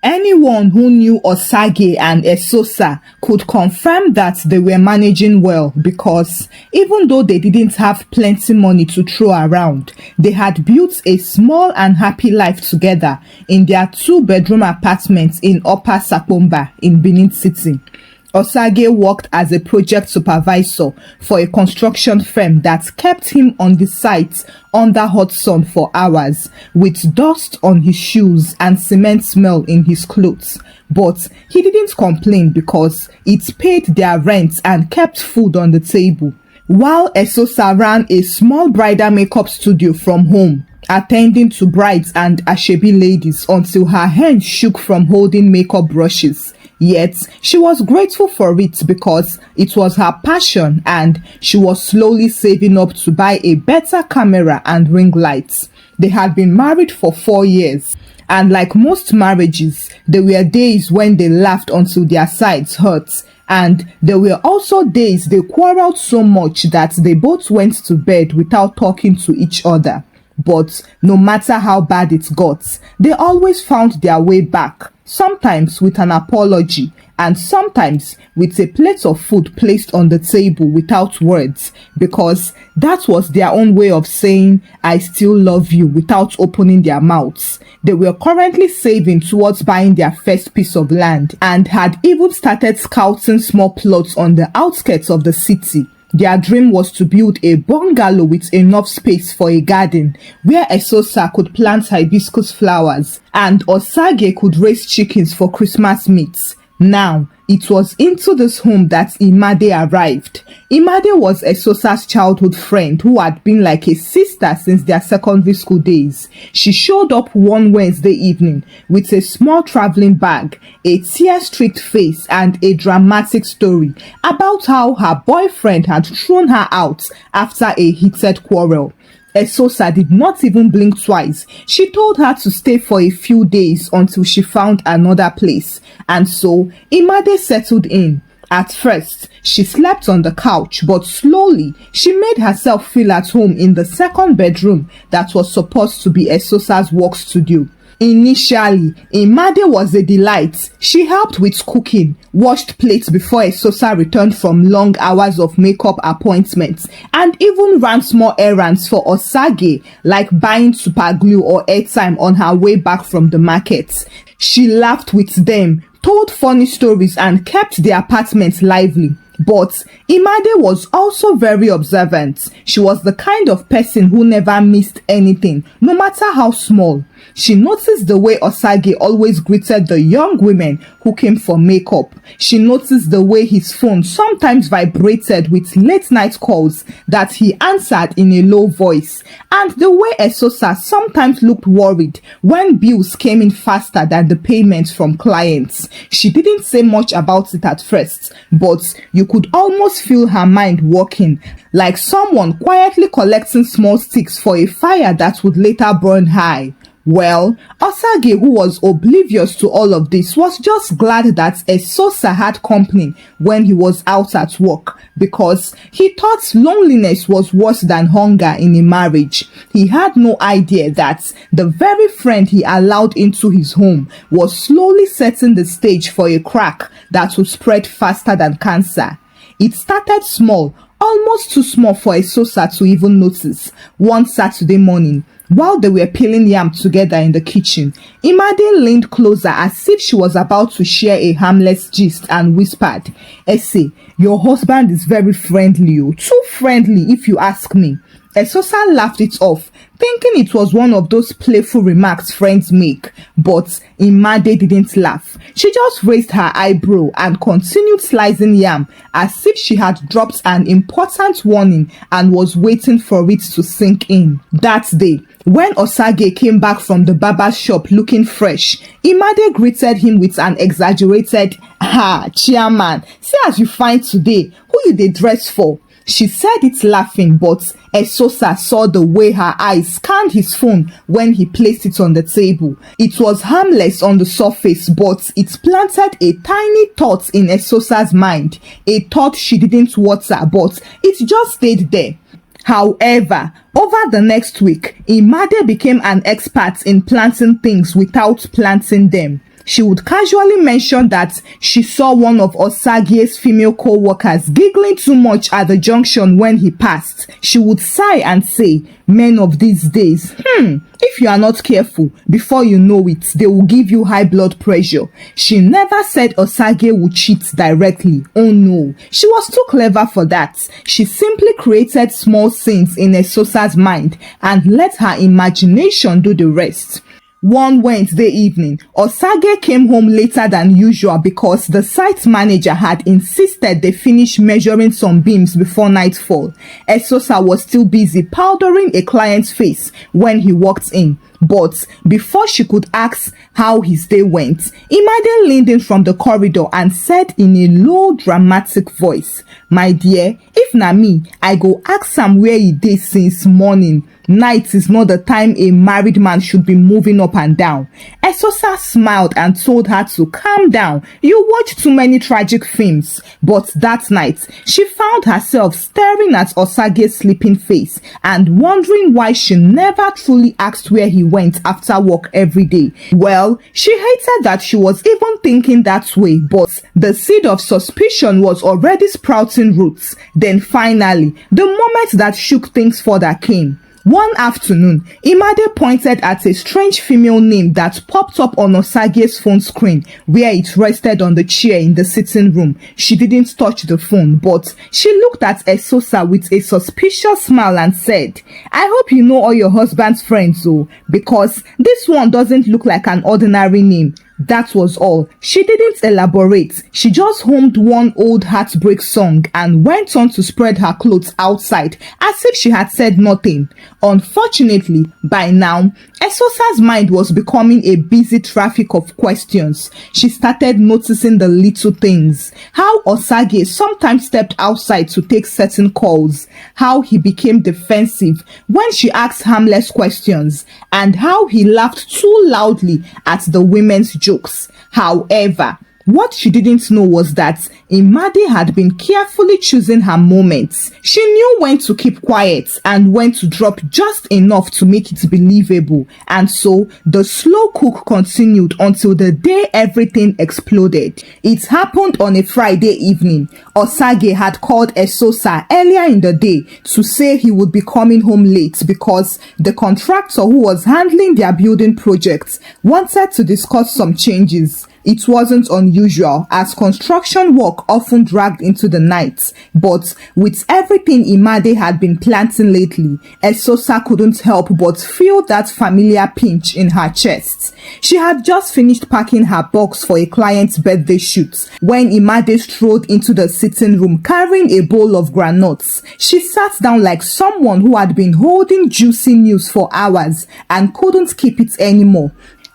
Anyone who knew Osage and Esosa could confirm that they were managing well because even though they didn't have plenty money to throw around, they had built a small and happy life together in their 2-bedroom apartment in Upper Sapomba in Benin City. Osage worked as a project supervisor for a construction firm that kept him on the site under hot sun for hours, with dust on his shoes and cement smell in his clothes. But he didn't complain because it paid their rent and kept food on the table. While Esosa ran a small bridal makeup studio from home, attending to brides and Ashebi ladies until her hands shook from holding makeup brushes. Yet, she was grateful for it because it was her passion and she was slowly saving up to buy a better camera and ring lights. They had been married for 4 years, and like most marriages, there were days when they laughed until their sides hurt, and there were also days they quarreled so much that they both went to bed without talking to each other. But no matter how bad it got, they always found their way back, sometimes with an apology and sometimes with a plate of food placed on the table without words, because that was their own way of saying, "I still love you," without opening their mouths. They were currently saving towards buying their first piece of land and had even started scouting small plots on the outskirts of the city. Their dream was to build a bungalow with enough space for a garden where Esosa could plant hibiscus flowers and Osage could raise chickens for Christmas meats. Now, it was into this home that Imade arrived. Imade was Esosa's childhood friend who had been like a sister since their secondary school days. She showed up one Wednesday evening with a small traveling bag, a tear-streaked face, and a dramatic story about how her boyfriend had thrown her out after a heated quarrel. Esosa did not even blink twice. She told her to stay for a few days until she found another place. And so, Imade settled in. At first, she slept on the couch, but slowly, she made herself feel at home in the second bedroom that was supposed to be Esosa's work studio. Initially, Imade was a delight. She helped with cooking, washed plates before Esosa returned from long hours of makeup appointments, and even ran small errands for Osage, like buying super glue or airtime on her way back from the market. She laughed with them, told funny stories, and kept the apartment lively. But Imade was also very observant. She was the kind of person who never missed anything, no matter how small. She noticed the way Osage always greeted the young women who came for makeup. She noticed the way his phone sometimes vibrated with late-night calls that he answered in a low voice, and the way Esosa sometimes looked worried when bills came in faster than the payments from clients. She didn't say much about it at first, but you could almost feel her mind working, like someone quietly collecting small sticks for a fire that would later burn high. Well, Osage, who was oblivious to all of this, was just glad that Esosa had company when he was out at work, because he thought loneliness was worse than hunger in a marriage. He had no idea that the very friend he allowed into his home was slowly setting the stage for a crack that would spread faster than cancer. It started small, almost too small for Esosa to even notice. One Saturday morning, while they were peeling yam together in the kitchen, Imade leaned closer as if she was about to share a harmless gist and whispered, "Ese, your husband is very friendly, too friendly if you ask me." Esosa laughed it off, thinking it was one of those playful remarks friends make, but Imade didn't laugh. She just raised her eyebrow and continued slicing yam as if she had dropped an important warning and was waiting for it to sink in. That day, when Osage came back from the barber's shop looking fresh, Imade greeted him with an exaggerated, "Ha, chairman, see as you fine today, who you dey dress for?" She said it laughing, but Esosa saw the way her eyes scanned his phone when he placed it on the table. It was harmless on the surface, but it planted a tiny thought in Esosa's mind. A thought she didn't water, but it just stayed there. However, over the next week, Imade became an expert in planting things without planting them. She would casually mention that she saw one of Osage's female co-workers giggling too much at the junction when he passed. She would sigh and say, "Men of these days, if you are not careful, before you know it, they will give you high blood pressure." She never said Osage would cheat directly. Oh no, she was too clever for that. She simply created small scenes in Esosa's mind and let her imagination do the rest. One Wednesday evening, Osage came home later than usual because the site manager had insisted they finish measuring some beams before nightfall. Esosa was still busy powdering a client's face when he walked in. But before she could ask how his day went, Imade leaned in from the corridor and said in a low, dramatic voice, "My dear, if na me, I go ask am where he dey since morning. Night is not the time a married man should be moving up and down." Esosa smiled and told her to calm down. You watch too many tragic films. But that night, she found herself staring at Osage's sleeping face and wondering why she never truly asked where he went after work every day. Well, she hated that she was even thinking that way, but the seed of suspicion was already sprouting roots. Then finally, the moment that shook things further came. One afternoon, Imade pointed at a strange female name that popped up on Osage's phone screen where it rested on the chair in the sitting room. She didn't touch the phone, but she looked at Esosa with a suspicious smile and said, "I hope you know all your husband's friends, oh, because this one doesn't look like an ordinary name." That was all. She didn't elaborate. She just hummed one old heartbreak song and went on to spread her clothes outside as if she had said nothing. Unfortunately, by now, Esosa's mind was becoming a busy traffic of questions. She started noticing the little things. How Osage sometimes stepped outside to take certain calls. How he became defensive when she asked harmless questions. And how he laughed too loudly at the women's jokes. However, what she didn't know was that Imade had been carefully choosing her moments. She knew when to keep quiet and when to drop just enough to make it believable. And so the slow cook continued until the day everything exploded. It happened on a Friday evening. Osage had called Esosa earlier in the day to say he would be coming home late because the contractor who was handling their building project wanted to discuss some changes. It wasn't unusual as construction work often dragged into the night, but with everything Imade had been planting lately, Esosa couldn't help but feel that familiar pinch in her chest. She had just finished packing her box for a client's birthday shoot when Imade strolled into the sitting room carrying a bowl of granuts. She sat down like someone who had been holding juicy news for hours and couldn't keep it anymore.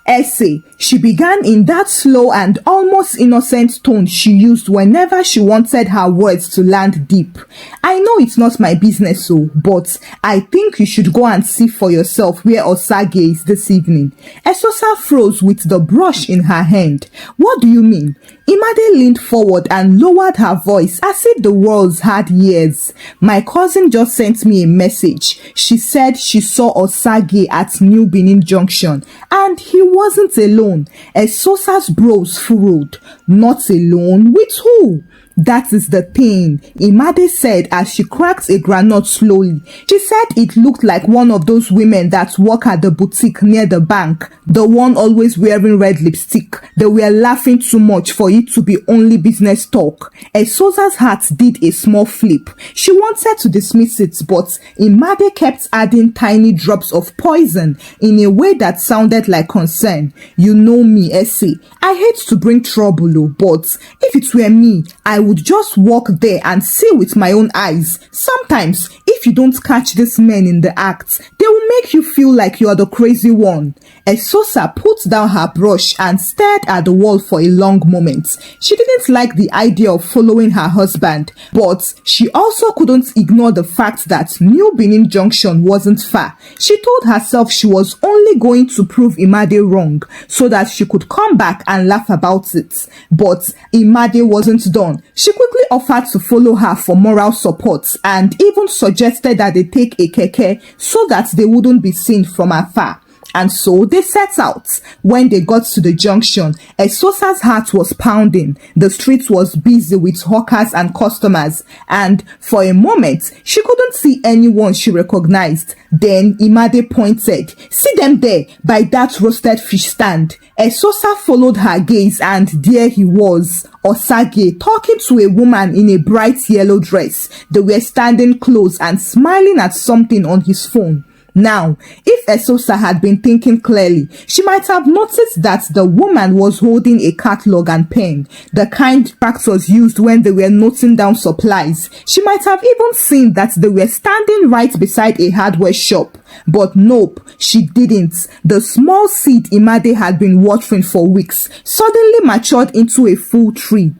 Essay, she began in that slow and almost innocent tone she used whenever she wanted her words to land deep. "I know it's not my business, but I think you should go and see for yourself where Osage is this evening." Esosa froze with the brush in her hand. "What do you mean?" Imade leaned forward and lowered her voice as if the words had ears. "My cousin just sent me a message. She said she saw Osage at New Benin Junction and he wasn't alone." Esosa's brows furrowed. "Not alone? With who?" "That is the thing," Imade said as she cracked a granite slowly. She said it looked like one of those women that work at the boutique near the bank, the one always wearing red lipstick. They were laughing too much for it to be only business talk. Esosa's heart did a small flip. She wanted to dismiss it, but Imade kept adding tiny drops of poison in a way that sounded like concern. "You know me, Essie. I hate to bring trouble, but if it were me, I would just walk there and see with my own eyes. Sometimes, if you don't catch these men in the act, they will make you feel like you are the crazy one." Esosa put down her brush and stared at the wall for a long moment. She didn't like the idea of following her husband, but she also couldn't ignore the fact that New Benin Junction wasn't far. She told herself she was only going to prove Imade wrong so that she could come back and laugh about it. But Imade wasn't done. She quickly offered to follow her for moral support and even suggested that they take a keke so that they wouldn't be seen from afar. And so they set out. When they got to the junction, Esosa's heart was pounding. The street was busy with hawkers and customers, and for a moment, she couldn't see anyone she recognized. Then Imade pointed. "See them there, by that roasted fish stand." Esosa followed her gaze, and there he was, Osage, talking to a woman in a bright yellow dress. They were standing close and smiling at something on his phone. Now, if Esosa had been thinking clearly, she might have noticed that the woman was holding a catalog and pen, the kind tractors used when they were noting down supplies. She might have even seen that they were standing right beside a hardware shop. But nope, she didn't. The small seed Imade had been watering for weeks suddenly matured into a full tree.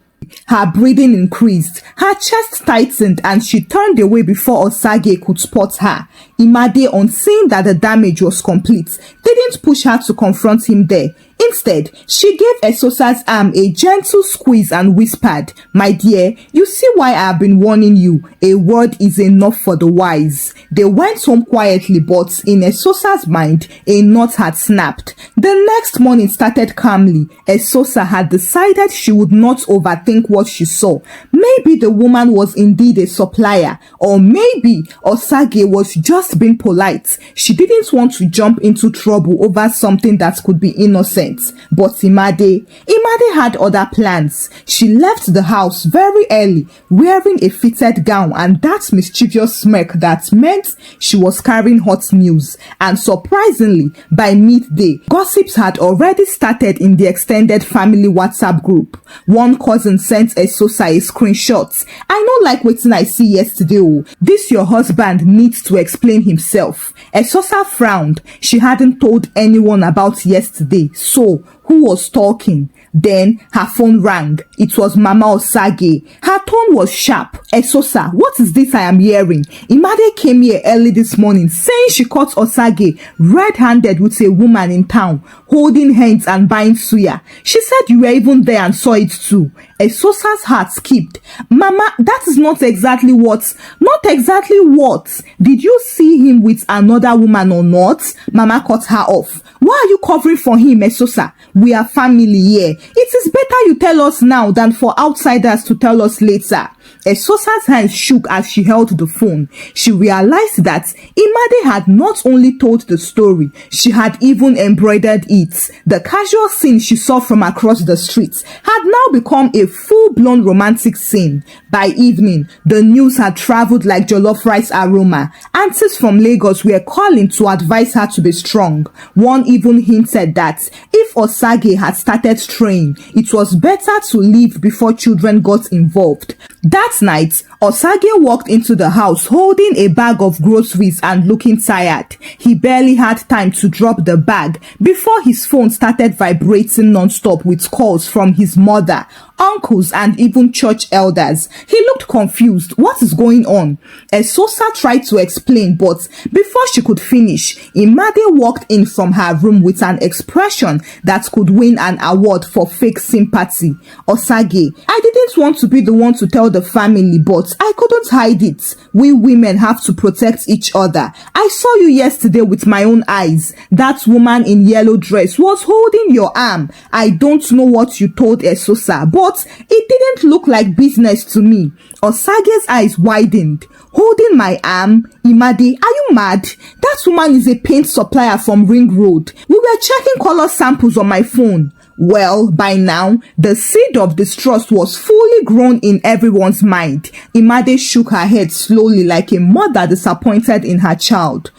Her breathing increased, her chest tightened, and she turned away before Osage could spot her. Imade, on seeing that the damage was complete, didn't push her to confront him there. Instead, she gave Esosa's arm a gentle squeeze and whispered, "My dear, you see why I have been warning you. A word is enough for the wise." They went home quietly, but in Esosa's mind, a knot had snapped. The next morning started calmly. Esosa had decided she would not overthink what she saw. Maybe the woman was indeed a supplier, or maybe Osage was just being polite. She didn't want to jump into trouble over something that could be innocent. But Imade had other plans. She left the house very early, wearing a fitted gown and that mischievous smirk that meant she was carrying hot news. And surprisingly, by midday, gossips had already started in the extended family WhatsApp group. One cousin sent Esosa a screenshot. "I no like wetin I see yesterday. Oh, this your husband needs to explain himself." Esosa frowned. She hadn't told anyone about yesterday. So, who was talking? Then her phone rang. It was Mama Osage. Her tone was sharp. "Esosa, what is this I am hearing? Imade came here early this morning saying she caught Osage red-handed with a woman in town, holding hands and buying suya. She said you were even there and saw it too." Esosa's heart skipped. "Mama, that is not exactly what. Not exactly what? Did you see him with another woman or not?" Mama cut her off. "Why are you covering for him, Esosa? We are family here. It is better you tell us now than for outsiders to tell us later." Esosa's hands shook as she held the phone. She realized that Imade had not only told the story, she had even embroidered it. The casual scene she saw from across the street had now become a full-blown romantic scene. By evening, the news had traveled like jollof rice aroma. Aunties from Lagos were calling to advise her to be strong. One even hinted that if Osage had started straying, it was better to leave before children got involved. That night, Osage walked into the house holding a bag of groceries and looking tired. He barely had time to drop the bag before his phone started vibrating non-stop with calls from his mother, uncles, and even church elders. He looked confused. What is going on? Esosa tried to explain, but before she could finish, Imade walked in from her room with an expression that could win an award for fake sympathy. "Osage, I didn't want to be the one to tell the family, but I couldn't hide it. We women have to protect each other. I saw you yesterday with my own eyes. That woman in yellow dress was holding your arm. I don't know what you told Esosa, but it didn't look like business to me." Osage's eyes widened. "Holding my arm? Imade, are you mad? That woman is a paint supplier from Ring Road. We were checking color samples on my phone." Well, by now, the seed of distrust was fully grown in everyone's mind. Imade shook her head slowly like a mother disappointed in her child.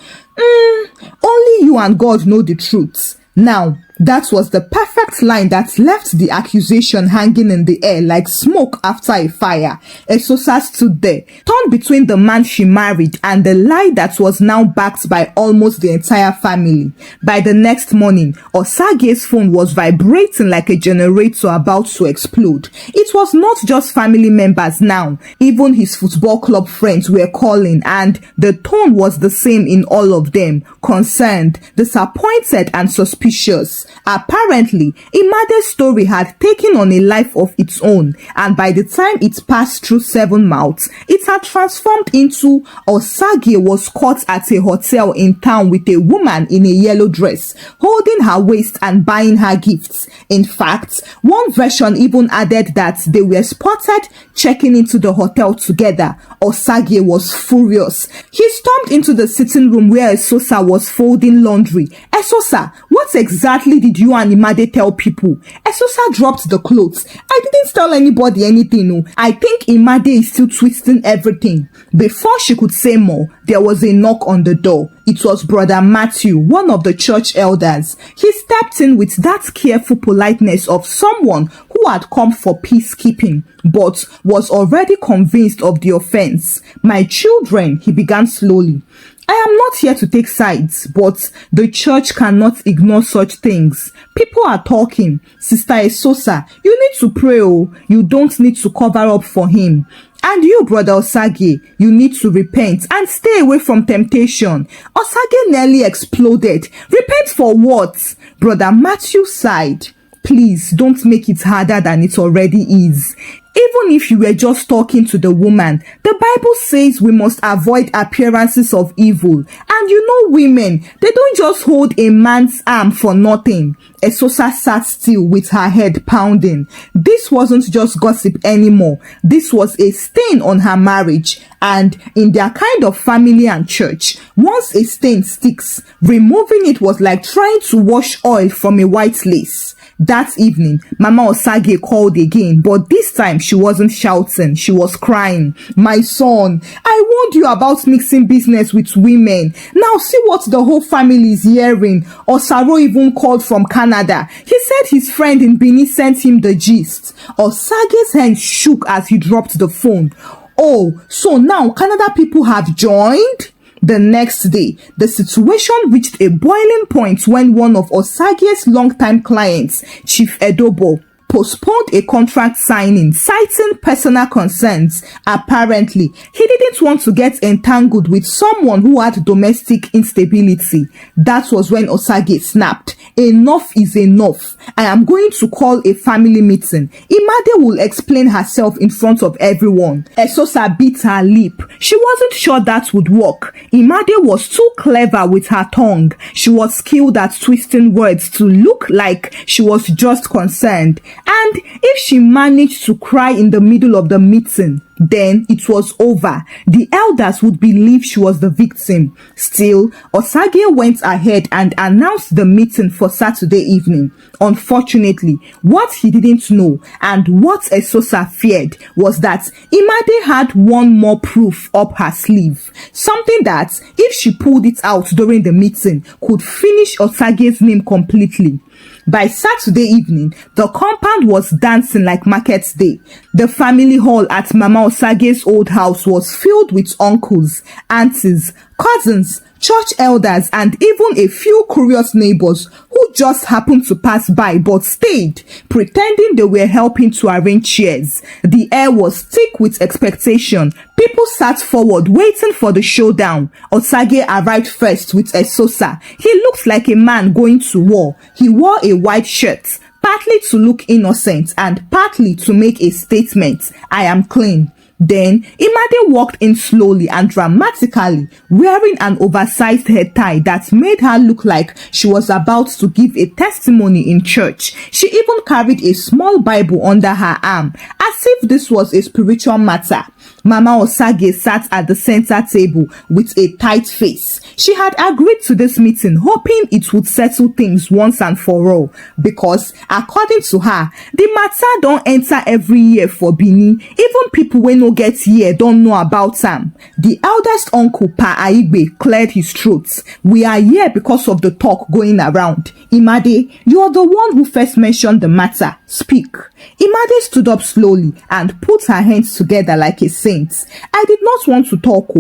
Only you and God know the truth." Now, that was the perfect line that left the accusation hanging in the air like smoke after a fire. Esosa stood there, torn between the man she married and the lie that was now backed by almost the entire family. By the next morning, Osage's phone was vibrating like a generator about to explode. It was not just family members now. Even his football club friends were calling, and the tone was the same in all of them: concerned, disappointed, and suspicious. Apparently, Imade's story had taken on a life of its own, and by the time it passed through 7 mouths, it had transformed into Osage was caught at a hotel in town with a woman in a yellow dress, holding her waist and buying her gifts. In fact, one version even added that they were spotted checking into the hotel together. Osage was furious. He stormed into the sitting room where Esosa was folding laundry. Esosa, what exactly did you and Imade tell people? Esosa dropped the clothes. I didn't tell anybody anything. No. I think Imade is still twisting everything. Before she could say more, there was a knock on the door. It was Brother Matthew, one of the church elders. He stepped in with that careful politeness of someone who had come for peacekeeping, but was already convinced of the offense. My children, he began slowly. I am not here to take sides, but the church cannot ignore such things. People are talking. Sister Esosa, you need to pray. Oh, you don't need to cover up for him. And you, Brother Osage, you need to repent and stay away from temptation. Osage nearly exploded. Repent for what? Brother Matthew sighed. Please don't make it harder than it already is. Even if you were just talking to the woman, the Bible says we must avoid appearances of evil. And you know women, they don't just hold a man's arm for nothing. Esosa sat still with her head pounding. This wasn't just gossip anymore. This was a stain on her marriage. And in their kind of family and church, once a stain sticks, removing it was like trying to wash oil from a white lace. That evening, Mama Osage called again, but this time she wasn't shouting, she was crying. My son, I warned you about mixing business with women. Now see what the whole family is hearing. Osaro even called from Canada. He said his friend in Benin sent him the gist. Osage's hand shook as he dropped the phone. Oh, so now Canada people have joined? The next day, the situation reached a boiling point when one of Osage's longtime clients, Chief Edobo, postponed a contract signing, citing personal concerns. Apparently, he didn't want to get entangled with someone who had domestic instability. That was when Osage snapped. Enough is enough. I am going to call a family meeting. Imade will explain herself in front of everyone. Esosa bit her lip. She wasn't sure that would work. Imade was too clever with her tongue. She was skilled at twisting words to look like she was just concerned. And if she managed to cry in the middle of the meeting, then it was over. The elders would believe she was the victim. Still, Osage went ahead and announced the meeting for Saturday evening. Unfortunately, what he didn't know and what Esosa feared was that Imade had one more proof up her sleeve. Something that, if she pulled it out during the meeting, could finish Osage's name completely. By Saturday evening, the compound was dancing like market day. The family hall at Mama Osage's old house was filled with uncles, aunties, cousins, church elders, and even a few curious neighbors who just happened to pass by but stayed, pretending they were helping to arrange chairs. The air was thick with expectation. People sat forward waiting for the showdown. Osage arrived first with Esosa. He looked like a man going to war. He wore a white shirt, partly to look innocent and partly to make a statement. I am clean. Then Imade walked in slowly and dramatically, wearing an oversized head tie that made her look like she was about to give a testimony in church. She even carried a small Bible under her arm, as if this was a spiritual matter. Mama Osage sat at the center table with a tight face. She had agreed to this meeting hoping it would settle things once and for all, because according to her, the matter don't enter every year for Benin. Even people wey no get here don't know about am. The eldest uncle Pa Aigbe cleared his throat. We are here because of the talk going around. Imade, you are the one who first mentioned the matter. Speak. Imade stood up slowly and put her hands together like a saint. I did not want to talk,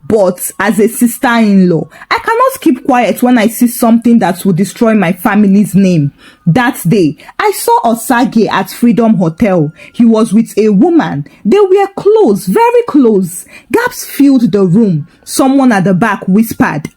but as a sister-in-law, I cannot keep quiet when I see something that will destroy my family's name. That day, I saw Osage at Freedom Hotel. He was with a woman. They were close, very close. Gaps filled the room. Someone at the back whispered,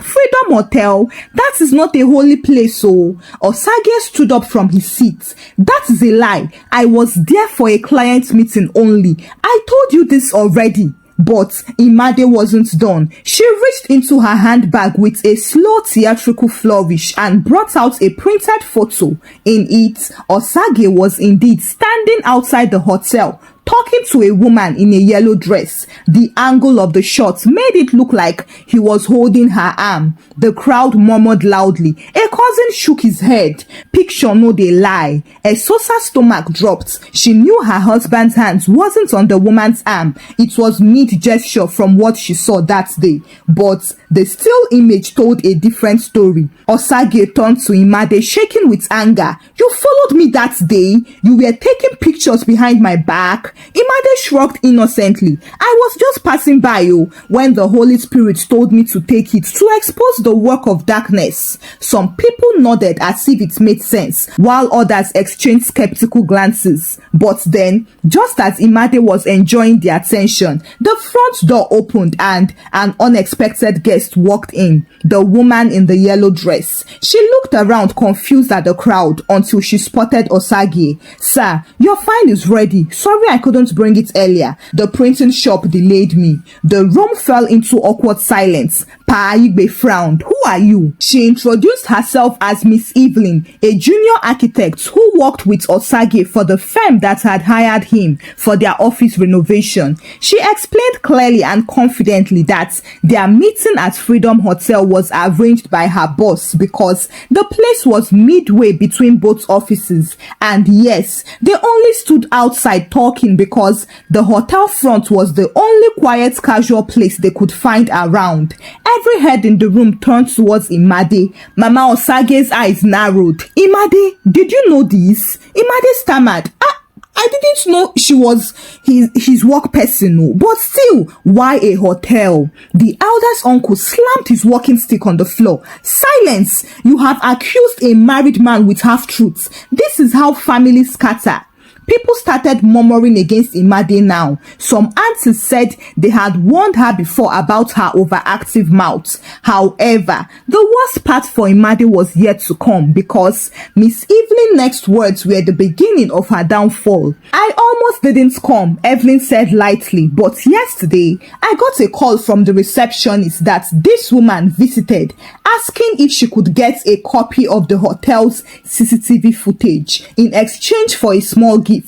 Freedom Hotel, that is not a holy place, so. Osage stood up from his seat. That is a lie. I was there for a client meeting only. I told you this already. But Imade wasn't done. She reached into her handbag with a slow theatrical flourish and brought out a printed photo. In it, Osage was indeed standing outside the hotel, talking to a woman in a yellow dress. The angle of the shot made it look like he was holding her arm. The crowd murmured loudly. A cousin shook his head. Picture no dey lie. Esosa's stomach dropped. She knew her husband's hands wasn't on the woman's arm. It was mid-gesture from what she saw that day. But the still image told a different story. Osage turned to Imade, shaking with anger. You followed me that day. You were taking pictures behind my back. Imade shrugged innocently. I was just passing by you when the Holy Spirit told me to take it to expose the work of darkness. Some people nodded as if it made sense, while others exchanged skeptical glances. But then, just as Imade was enjoying the attention, the front door opened and an unexpected guest walked in. The woman in the yellow dress. She looked around confused at the crowd until she spotted Osage. Sir, your file is ready. Sorry I couldn't bring it earlier. The printing shop delayed me. The room fell into awkward silence. Paigbe frowned. Who are you? She introduced herself as Miss Evelyn, a junior architect who worked with Osage for the firm that had hired him for their office renovation. She explained clearly and confidently that their meeting at Freedom Hotel was arranged by her boss because the place was midway between both offices. And yes, they only stood outside talking because the hotel front was the only quiet, casual place they could find around. Every head in the room turned towards Imade. Mama Osage's eyes narrowed. Imade, did you know this? Imade stammered. I didn't know she was his work person, no. But still, why a hotel? The elder's uncle slammed his walking stick on the floor. Silence! You have accused a married man with half-truths. This is how families scatter. People started murmuring against Imade now. Some aunties said they had warned her before about her overactive mouth. However, the worst part for Imade was yet to come because Miss Evelyn's next words were the beginning of her downfall. I almost didn't come, Evelyn said lightly, but yesterday I got a call from the receptionist that this woman visited, asking if she could get a copy of the hotel's CCTV footage in exchange for a small gift.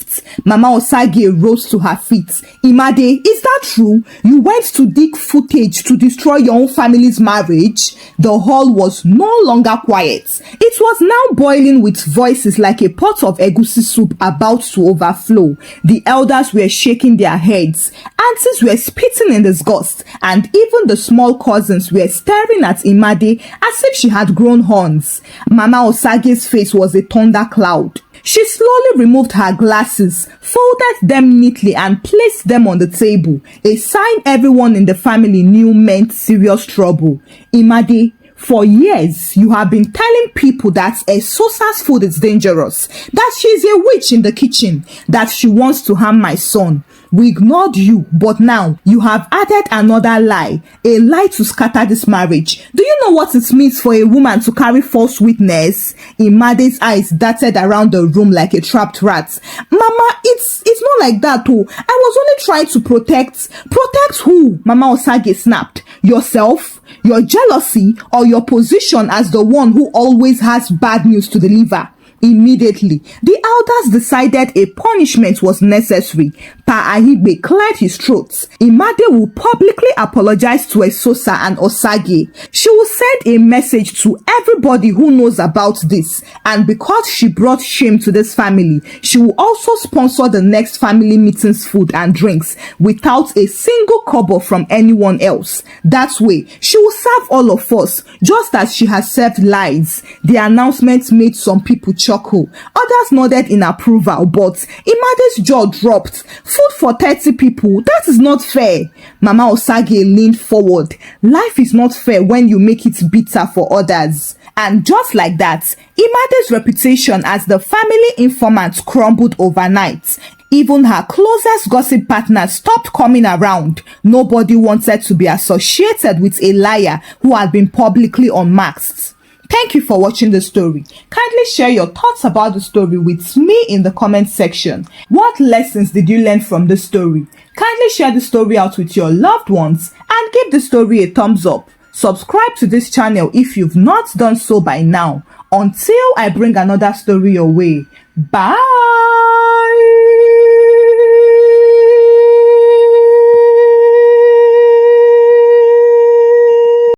Mama Osage rose to her feet. Imade, is that true? You went to dig footage to destroy your own family's marriage? The hall was no longer quiet. It was now boiling with voices like a pot of egusi soup about to overflow. The elders were shaking their heads. Aunties were spitting in disgust, and even the small cousins were staring at Imade as if she had grown horns. Mama Osage's face was a thundercloud. She slowly removed her glasses, folded them neatly and placed them on the table, a sign everyone in the family knew meant serious trouble. Imade, for years, you have been telling people that Esosa's food is dangerous, that she's a witch in the kitchen, that she wants to harm my son. We ignored you, but now you have added another lie, a lie to scatter this marriage. Do you know what it means for a woman to carry false witness? Imade's eyes darted around the room like a trapped rat. Mama, it's not like that, oh. I was only trying to protect. Protect who? Mama Osage snapped. Yourself? Your jealousy or your position as the one who always has bad news to deliver? Immediately, the elders decided a punishment was necessary. Pa Ahigbe cleared his throat. Imade will publicly apologize to Esosa and Osage. She will send a message to everybody who knows about this. And because she brought shame to this family, she will also sponsor the next family meeting's food and drinks without a single kobo from anyone else. That way, she will serve all of us, just as she has served lies. The announcement made some people chuckle. chuckle. Others nodded in approval, but Imade's jaw dropped. Food for 30 people? That is not fair. Mama Osage leaned forward. Life is not fair when you make it bitter for others. And just like that, Imade's reputation as the family informant crumbled overnight. Even her closest gossip partners stopped coming around. Nobody wanted to be associated with a liar who had been publicly unmasked. Thank you for watching the story. Kindly share your thoughts about the story with me in the comment section. What lessons did you learn from the story? Kindly share the story out with your loved ones and give the story a thumbs up. Subscribe to this channel if you've not done so by now. Until I bring another story your way. Bye!